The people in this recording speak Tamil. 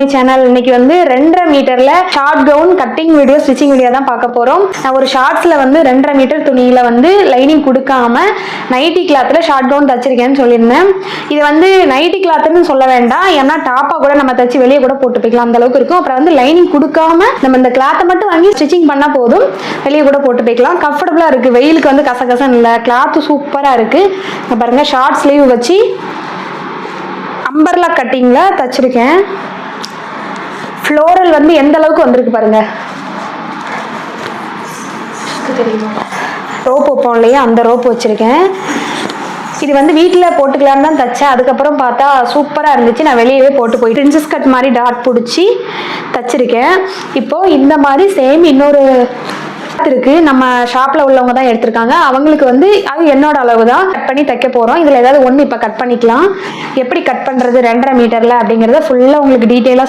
சேனல் இன்னைக்கு வந்து 2.5 மீட்டர்ல short gown cutting video stitching video தான் பார்க்க போறோம். நான் ஒரு ஷார்ட்ஸ்ல வந்து 2.5 மீட்டர் துணியில வந்து லைனிங் கொடுக்காம நைட்டி கிளாத்ல ஷார்ட் கவுன் தச்சிருக்கேன்னு சொல்லியிருந்தேன். இது வந்து நைட்டி கிளாத்னு சொல்ல வேண்டாம், ஏன்னா டாப்பா கூட நம்ம தச்சு வெளியே கூட போட்டு போய்க்கலாம், அந்த அளவுக்கு இருக்கும். அப்புறம் வந்து லைனிங் கொடுக்காம நம்ம இந்த கிளாத்தை மட்டும் வாங்கி ஸ்டிச்சிங் பண்ணா போதும், வெளியே கூட போட்டு போய்க்கலாம். கம்ஃபர்டபுளா இருக்கு, வெயிலுக்கு வந்து கசகசன்னு இல்லை, கிளாத்து சூப்பரா இருக்கு. பாருங்க ஷார்ட் ஸ்லீவ் வச்சு அம்பர்லா கட்டிங்ல தச்சிருக்கேன். ஃப்ளோரல் வந்து எந்த அளவுக்கு வந்திருக்கு பாருங்க, ரோப் வைப்போம் இல்லையா, அந்த ரோப் வச்சிருக்கேன். இது வந்து வீட்டில் போட்டுக்கலான்னு தான் தைச்சேன். அதுக்கப்புறம் பார்த்தா சூப்பராக இருந்துச்சு, நான் வெளியவே போட்டு போய் பிரின்சஸ் கட் மாதிரி டாட் பிடிச்சி தச்சிருக்கேன். இப்போ இந்த மாதிரி சேம் இன்னொரு இருக்கு, நம்ம ஷாப்ல உள்ளவங்க தான் எடுத்திருக்காங்க. அவங்களுக்கு வந்து அது என்னோட அளவு தான் கட் பண்ணி தைக்க போறோம். இதுல ஏதாவது ஒன்று இப்போ கட் பண்ணிக்கலாம். எப்படி கட் பண்றது 2.5 மீட்டர்ல அப்படிங்கறத ஃபுல்லா உங்களுக்கு டீட்டெயிலா